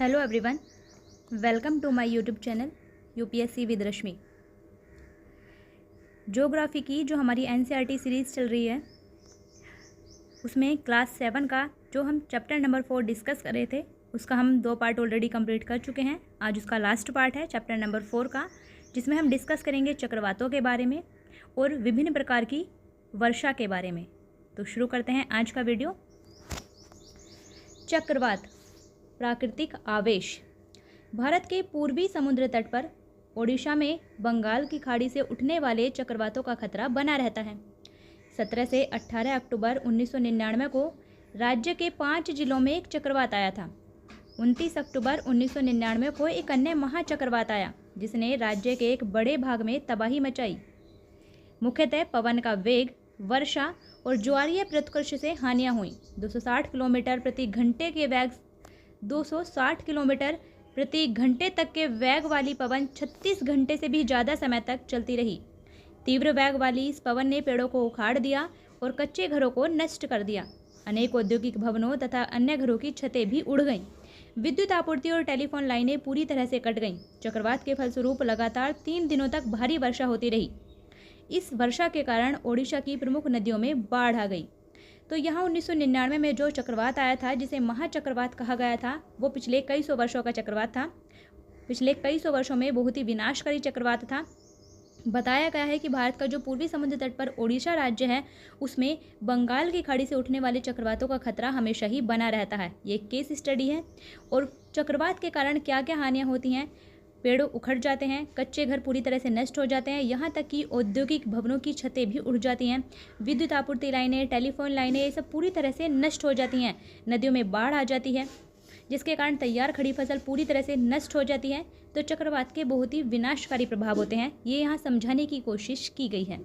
Hello everyone, welcome to my YouTube channel UPSC with Rashmi. Geography की जो हमारी NCERT series चल रही है उसमें क्लास 7 का जो हम चैप्टर नंबर 4 डिस्कस कर रहे थे उसका हम 2 पार्ट ऑलरेडी कंप्लीट कर चुके हैं। आज उसका लास्ट पार्ट है चैप्टर नंबर 4 का, जिसमें हम डिस्कस करेंगे चक्रवातों के बारे में और विभिन्न प्रकार की वर्षा के बारे में। तो शुरू करते हैं आज का वीडियो। चक्रवात प्राकृतिक आवेश। भारत के पूर्वी समुद्र तट पर ओडिशा में बंगाल की खाड़ी से उठने वाले चक्रवातों का खतरा बना रहता है। 17 से 18 अक्टूबर 1999 को राज्य के 5 जिलों में एक चक्रवात आया था। 29 अक्टूबर 1999 को एक अन्य महाचक्रवात आया जिसने राज्य के एक बड़े भाग में तबाही मचाई। मुख्यतः पवन का वेग, वर्षा और ज्वारीय प्रतिकर्ष से हानियां हुई। 260 किलोमीटर प्रति घंटे के वेग 260 किलोमीटर प्रति घंटे तक के वेग वाली पवन 36 घंटे से भी ज़्यादा समय तक चलती रही। तीव्र वेग वाली इस पवन ने पेड़ों को उखाड़ दिया और कच्चे घरों को नष्ट कर दिया। अनेक औद्योगिक भवनों तथा अन्य घरों की छतें भी उड़ गईं। विद्युत आपूर्ति और टेलीफोन लाइनें पूरी तरह से कट गईं। चक्रवात के फलस्वरूप लगातार 3 दिनों तक भारी वर्षा होती रही। इस वर्षा के कारण ओडिशा की प्रमुख नदियों में बाढ़ आ गई। तो यहाँ 1999 में जो चक्रवात आया था जिसे महाचक्रवात कहा गया था वो पिछले कई सौ वर्षों का चक्रवात था। पिछले कई सौ वर्षों में बहुत ही विनाशकारी चक्रवात था। बताया गया है कि भारत का जो पूर्वी समुद्र तट पर ओडिशा राज्य है उसमें बंगाल की खाड़ी से उठने वाले चक्रवातों का खतरा हमेशा ही बना रहता है। ये एक केस स्टडी है। और चक्रवात के कारण क्या क्या हानियाँ होती हैं। पेड़ उखड़ जाते हैं, कच्चे घर पूरी तरह से नष्ट हो जाते हैं, यहाँ तक कि औद्योगिक भवनों की छतें भी उड़ जाती हैं। विद्युत आपूर्ति लाइनें, टेलीफोन लाइनें, ये सब पूरी तरह से नष्ट हो जाती हैं। नदियों में बाढ़ आ जाती है जिसके कारण तैयार खड़ी फसल पूरी तरह से नष्ट हो जाती है। तो चक्रवात के बहुत ही विनाशकारी प्रभाव होते हैं, ये यहाँ समझाने की कोशिश की गई है।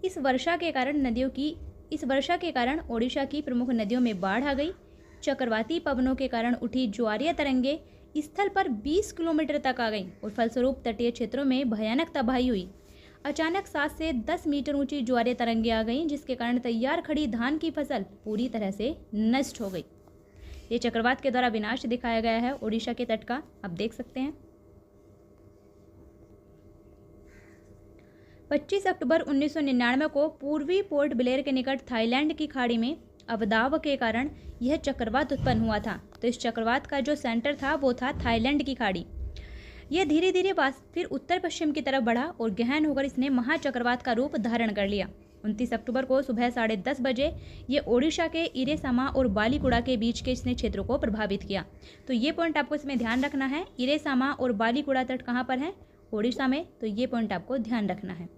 इस वर्षा के कारण ओडिशा की प्रमुख नदियों में बाढ़ आ गई। चक्रवाती पवनों के कारण उठी ज्वारीय तरंगे स्थल पर 20 किलोमीटर तक आ गईं और फलस्वरूप तटीय क्षेत्रों में भयानक तबाही हुई। अचानक 7 से 10 मीटर ऊंची ज्वारीय तरंगे आ गईं जिसके कारण तैयार खड़ी धान की फसल पूरी तरह से नष्ट हो गई। ये चक्रवात के द्वारा विनाश दिखाया गया है ओडिशा के तट का, आप देख सकते हैं। 25 अक्टूबर 1999 को पूर्वी पोर्ट ब्लेयर के निकट थाईलैंड की खाड़ी में अवदाव के कारण यह चक्रवात उत्पन्न हुआ था। तो इस चक्रवात का जो सेंटर था वो था थाईलैंड की खाड़ी। यह धीरे धीरे फिर उत्तर पश्चिम की तरफ बढ़ा और गहन होकर इसने महाचक्रवात का रूप धारण कर लिया। 29 अक्टूबर को सुबह 10:30 बजे ये ओडिशा के इरेसामा और बालीकुड़ा के बीच के इसने क्षेत्रों को प्रभावित किया। तो ये पॉइंट आपको इसमें ध्यान रखना है। इरेसामा और बालीकुड़ा तट कहाँ पर है? ओडिशा में। तो ये पॉइंट आपको ध्यान रखना है।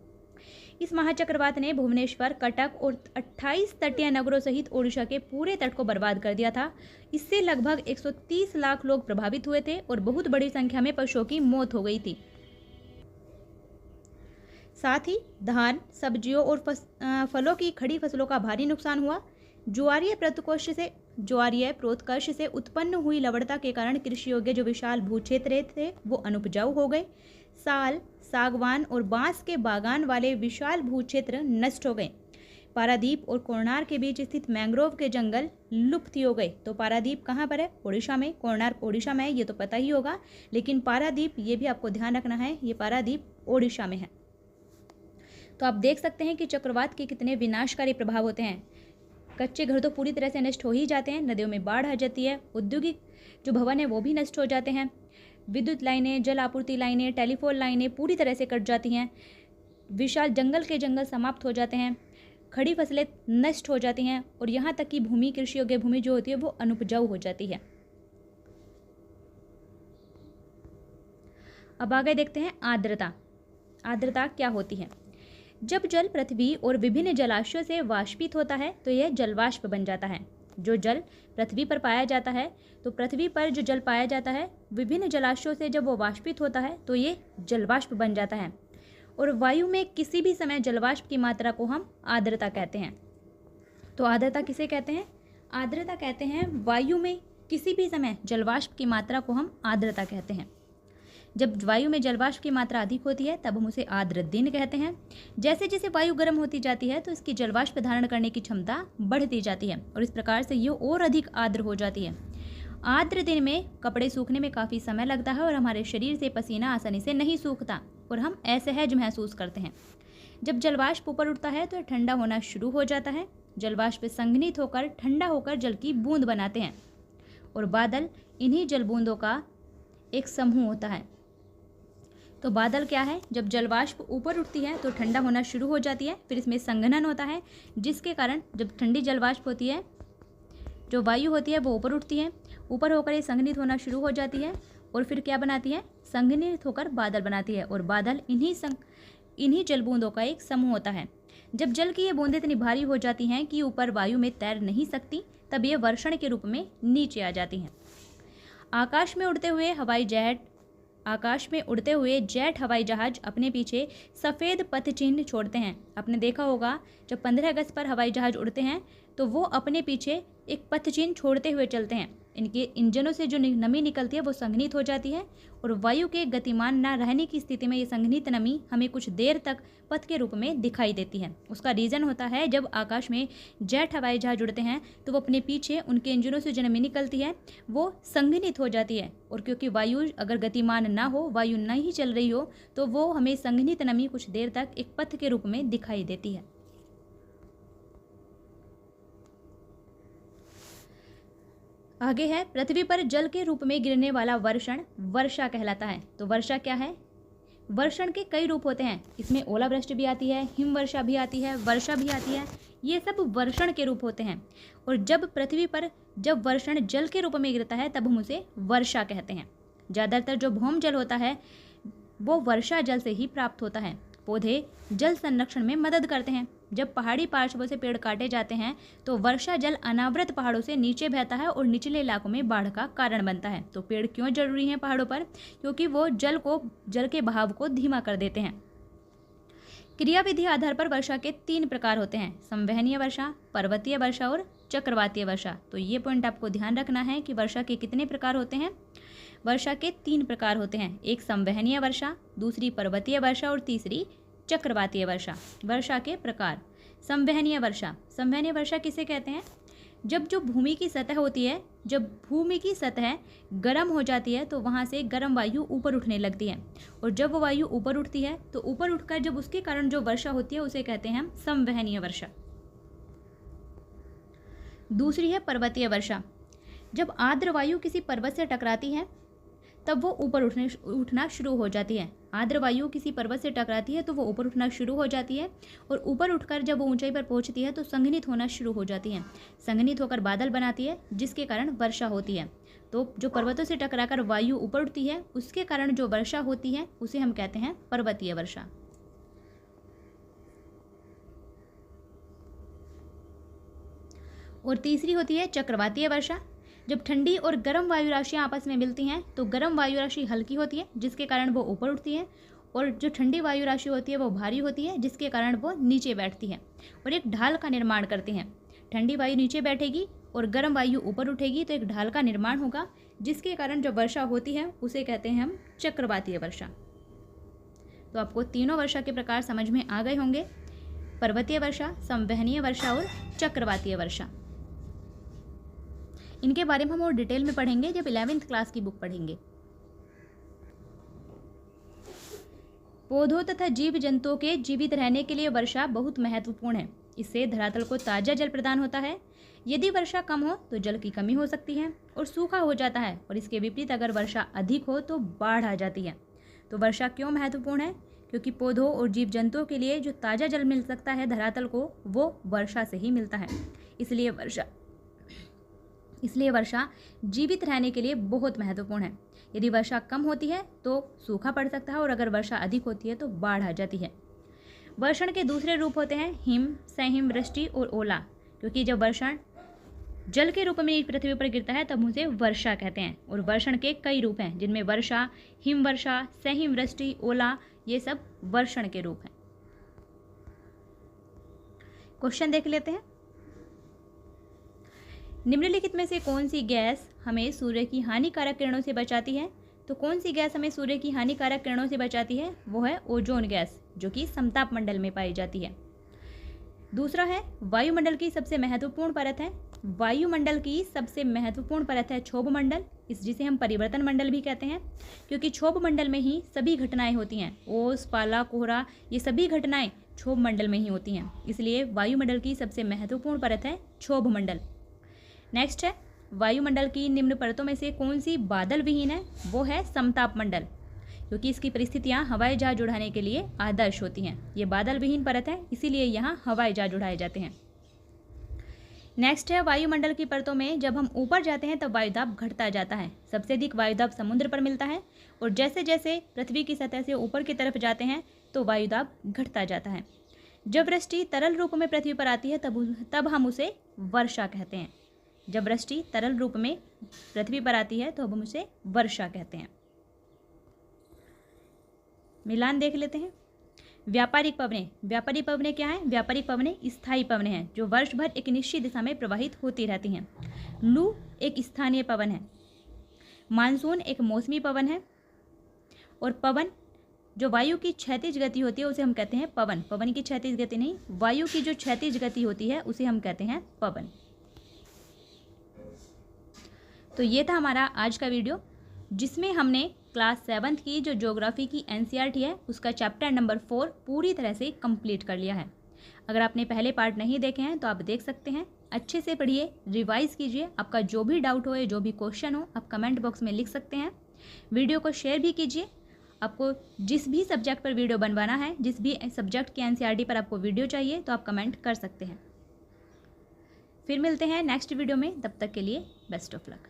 इस महाचक्रवात ने भुवनेश्वर, कटक और 28 तटीय नगरों सहित ओडिशा के पूरे तट को बर्बाद कर दिया था। इससे लगभग 130 लाख लोग प्रभावित हुए थे और बहुत बड़ी संख्या में पशुओं की मौत हो गई थी। साथ ही धान, सब्जियों और फलों की खड़ी फसलों का भारी नुकसान हुआ। ज्वारीय प्रोत्कर्ष से उत्पन्न हुई लवणता के कारण कृषि योग्य जो विशाल भूक्षेत्र थे वो अनुपजाऊ हो गए। साल, सागवान और बांस के बागान वाले विशाल भूक्षेत्र नष्ट हो गए। पारादीप और कोणार्क के बीच स्थित मैंग्रोव के जंगल लुप्त हो गए। तो पारादीप कहाँ पर है? ओडिशा में। कोणार्क ओडिशा में है, ये तो पता ही होगा, लेकिन पारादीप ये भी आपको ध्यान रखना है, ये पारादीप ओडिशा में है। तो आप देख सकते हैं कि चक्रवात के कितने विनाशकारी प्रभाव होते हैं। कच्चे घर तो पूरी तरह से नष्ट हो ही जाते हैं, नदियों में बाढ़ आ जाती है, औद्योगिक जो भवन है वो भी नष्ट हो जाते हैं, विद्युत लाइनें, जल आपूर्ति लाइनें, टेलीफोन लाइनें पूरी तरह से कट जाती हैं, विशाल जंगल के जंगल समाप्त हो जाते हैं, खड़ी फसलें नष्ट हो जाती हैं और यहाँ तक कि भूमि, कृषि योग्य भूमि जो होती है वो अनुपजाऊ हो जाती है। अब आगे देखते हैं आर्द्रता। आर्द्रता क्या होती है? जब जल पृथ्वी और विभिन्न जलाशयों से वाष्पित होता है तो यह जलवाष्प बन जाता है। जो जल पृथ्वी पर पाया जाता है तो पृथ्वी पर जो जल पाया जाता है विभिन्न जलाशयों से जब वो वाष्पित होता है तो ये जलवाष्प बन जाता है। और वायु में किसी भी समय जलवाष्प की मात्रा को हम आर्द्रता कहते हैं। तो आर्द्रता किसे कहते हैं? आर्द्रता कहते हैं वायु में किसी भी समय जलवाष्प की मात्रा को हम आर्द्रता कहते हैं। जब वायु में जलवाष्प की मात्रा अधिक होती है तब हम उसे आर्द्र दिन कहते हैं। जैसे जैसे वायु गर्म होती जाती है तो इसकी जलवाष्प धारण करने की क्षमता बढ़ती जाती है और इस प्रकार से ये और अधिक आर्द्र हो जाती है। आर्द्र दिन में कपड़े सूखने में काफ़ी समय लगता है और हमारे शरीर से पसीना आसानी से नहीं सूखता और हम असहज महसूस करते हैं। जब जलवाष्प ऊपर उठता है तो ठंडा होना शुरू हो जाता है। जलवाष्प संघनित होकर ठंडा होकर जल की बूंद बनाते हैं और बादल इन्हीं जल बूंदों का एक समूह होता है। तो बादल क्या है? जब जलवाष्प ऊपर उठती है तो ठंडा होना शुरू हो जाती है, फिर इसमें संघनन होता है, जिसके कारण जब ठंडी जलवाष्प होती है, जो वायु होती है वो ऊपर उठती है, ऊपर होकर ये संघनित होना शुरू हो जाती है और फिर क्या बनाती है? संघनित होकर बादल बनाती है और बादल इन्हीं जल बूंदों का एक समूह होता है। जब जल की ये बूंदें इतनी भारी हो जाती हैं कि ऊपर वायु में तैर नहीं सकती, तब ये वर्षण के रूप में नीचे आ जाती हैं। आकाश में उड़ते हुए जेट हवाई जहाज अपने पीछे सफ़ेद पथ चिन्ह छोड़ते हैं। आपने देखा होगा जब 15 अगस्त पर हवाई जहाज उड़ते हैं तो वो अपने पीछे एक पथ चिन्ह छोड़ते हुए चलते हैं। इनके इंजनों से जो नमी निकलती है वो संघनित हो जाती है और वायु के गतिमान न रहने की स्थिति में ये संघनित नमी हमें कुछ देर तक पथ के रूप में दिखाई देती है। उसका रीज़न होता है जब आकाश में जेट हवाई जहाज उड़ते हैं तो वो अपने पीछे उनके इंजनों से जो नमी निकलती है वो संघनित हो जाती है और क्योंकि वायु अगर गतिमान ना हो, वायु नहीं चल रही हो, तो वो हमें संघनित नमी कुछ देर तक एक पथ के रूप में दिखाई देती है। आगे है, पृथ्वी पर जल के रूप में गिरने वाला वर्षण वर्षा कहलाता है। तो वर्षा क्या है? वर्षण के कई रूप होते हैं। इसमें ओलावृष्टि भी आती है, हिमवर्षा भी आती है, वर्षा भी आती है। ये सब वर्षण के रूप होते हैं और जब पृथ्वी पर जब वर्षण जल के रूप में गिरता है तब हम उसे वर्षा कहते हैं। ज़्यादातर जो भौम जल होता है वो वर्षा जल से ही प्राप्त होता है। पौधे जल संरक्षण में मदद करते हैं। जब पहाड़ी पार्श्वों से पेड़ काटे जाते हैं तो वर्षा जल अनावृत पहाड़ों से नीचे बहता है और निचले इलाकों में बाढ़ का कारण बनता है। तो पेड़ क्यों जरूरी हैं पहाड़ों पर? क्योंकि वो जल के बहाव को धीमा कर देते हैं। क्रियाविधि आधार पर वर्षा के 3 प्रकार होते हैं: संवहनीय वर्षा, पर्वतीय वर्षा और चक्रवातीय वर्षा। तो ये पॉइंट आपको ध्यान रखना है कि वर्षा के कितने प्रकार होते हैं। वर्षा के 3 प्रकार होते हैं, एक संवहनीय वर्षा, दूसरी पर्वतीय वर्षा और तीसरी चक्रवातीय वर्षा। वर्षा के प्रकार: संवहनीय वर्षा। संवहनीय वर्षा किसे कहते हैं? जब भूमि की सतह होती है, जब भूमि की सतह गर्म हो जाती है तो वहाँ से गर्म वायु ऊपर उठने लगती है और जब वो वायु ऊपर उठती है तो ऊपर उठकर जब उसके कारण जो वर्षा होती है उसे कहते हैं हम संवहनीय वर्षा। दूसरी है पर्वतीय वर्षा। जब आर्द्र वायु किसी पर्वत से टकराती है तब वो ऊपर उठना शुरू हो जाती है। आर्द्र वायु किसी पर्वत से टकराती है तो वो ऊपर उठना शुरू हो जाती है और ऊपर उठकर जब वो ऊंचाई पर पहुंचती है तो संघनित होना शुरू हो जाती है। संघनित होकर बादल बनाती है जिसके कारण वर्षा होती है। तो जो पर्वतों से टकराकर वायु ऊपर उठती है उसके कारण जो वर्षा होती है उसे हम कहते हैं पर्वतीय वर्षा। और तीसरी होती है चक्रवातीय वर्षा। जब ठंडी और गर्म वायु राशियाँ आपस में मिलती हैं तो गर्म वायु राशि हल्की होती है जिसके कारण वो ऊपर उठती है और जो ठंडी वायु राशि होती है वो भारी होती है जिसके कारण वो नीचे बैठती है और एक ढाल का निर्माण करती हैं। ठंडी वायु नीचे बैठेगी और गर्म वायु ऊपर उठेगी तो एक ढाल का निर्माण होगा जिसके कारण जो वर्षा होती है उसे कहते हैं हम चक्रवातीय वर्षा। तो आपको तीनों वर्षा के प्रकार समझ में आ गए होंगे: पर्वतीय वर्षा, संवहनीय वर्षा और चक्रवातीय वर्षा। इनके बारे में हम और डिटेल में पढ़ेंगे जब 11th क्लास की बुक पढ़ेंगे। पौधों तथा जीव जंतुओं के जीवित रहने के लिए वर्षा बहुत महत्वपूर्ण है। इससे धरातल को ताज़ा जल प्रदान होता है। यदि वर्षा कम हो तो जल की कमी हो सकती है और सूखा हो जाता है और इसके विपरीत अगर वर्षा अधिक हो तो बाढ़ आ जाती है। तो वर्षा क्यों महत्वपूर्ण है? क्योंकि पौधों और जीव जंतुओं के लिए जो ताज़ा जल मिल सकता है धरातल को वो वर्षा से ही मिलता है। इसलिए वर्षा जीवित रहने के लिए बहुत महत्वपूर्ण है। यदि वर्षा कम होती है तो सूखा पड़ सकता है और अगर वर्षा अधिक होती है तो बाढ़ आ जाती है। वर्षण के दूसरे रूप होते हैं हिम, सहिम, वृष्टि और ओला। क्योंकि जब वर्षण जल के रूप में पृथ्वी पर गिरता है तब उसे वर्षा कहते हैं और वर्षण के कई रूप हैं जिनमें वर्षा, हिमवर्षा, सहिम वृष्टि, ओला ये सब वर्षण के रूप हैं। क्वेश्चन देख लेते हैं। निम्नलिखित में से कौन सी गैस हमें सूर्य की हानिकारक किरणों से बचाती है? तो कौन सी गैस हमें सूर्य की हानिकारक किरणों से बचाती है? वो है ओजोन गैस, जो कि समताप मंडल में पाई जाती है। दूसरा है वायुमंडल की सबसे महत्वपूर्ण परत है। वायुमंडल की सबसे महत्वपूर्ण परत है क्षोभ मंडल, जिसे हम परिवर्तन मंडल भी कहते हैं, क्योंकि क्षोभ मंडल में ही सभी घटनाएं होती हैं। ओस, पाला, कोहरा, ये सभी घटनाएं क्षोभ मंडल में ही होती हैं। इसलिए वायुमंडल की सबसे महत्वपूर्ण परत है क्षोभ मंडल। नेक्स्ट है वायुमंडल की निम्न परतों में से कौन सी बादल विहीन है? वो है समताप मंडल, क्योंकि इसकी परिस्थितियां हवाई जहाज उड़ाने के लिए आदर्श होती हैं। ये बादल विहीन परत है, इसीलिए यहाँ हवाई जहाज उड़ाए जाते हैं। नेक्स्ट है वायुमंडल की परतों में जब हम ऊपर जाते हैं तब वायुदाब घटता जाता है। सबसे अधिक वायुदाब समुद्र पर मिलता है, और जैसे जैसे पृथ्वी की सतह से ऊपर की तरफ जाते हैं तो वायुदाब घटता जाता है। जब वृष्टि तरल रूप में पृथ्वी पर आती है तब हम उसे वर्षा कहते हैं। जब वृष्टि तरल रूप में पृथ्वी पर आती है तो हम उसे वर्षा कहते हैं। मिलान देख लेते हैं। व्यापारिक पवनें। व्यापारिक पवनें क्या हैं? व्यापारिक पवनें स्थायी पवनें हैं जो वर्ष भर एक निश्चित दिशा में प्रवाहित होती रहती हैं। लू एक स्थानीय पवन है। मानसून एक मौसमी पवन है। और पवन जो वायु की क्षैतिज गति होती है उसे हम कहते हैं पवन। पवन की क्षैतिज गति नहीं, वायु की जो क्षैतिज गति होती है उसे हम कहते हैं पवन। तो ये था हमारा आज का वीडियो, जिसमें हमने क्लास 7th की जो ज्योग्राफी की NCERT है उसका चैप्टर नंबर 4 पूरी तरह से कंप्लीट कर लिया है। अगर आपने पहले पार्ट नहीं देखे हैं तो आप देख सकते हैं। अच्छे से पढ़िए, रिवाइज कीजिए। आपका जो भी डाउट हो, जो भी क्वेश्चन हो, आप कमेंट बॉक्स में लिख सकते हैं। वीडियो को शेयर भी कीजिए। आपको जिस भी सब्जेक्ट पर वीडियो बनवाना है, जिस भी सब्जेक्ट की NCERT पर आपको वीडियो चाहिए तो आप कमेंट कर सकते हैं। फिर मिलते हैं नेक्स्ट वीडियो में, तब तक के लिए बेस्ट ऑफ लक।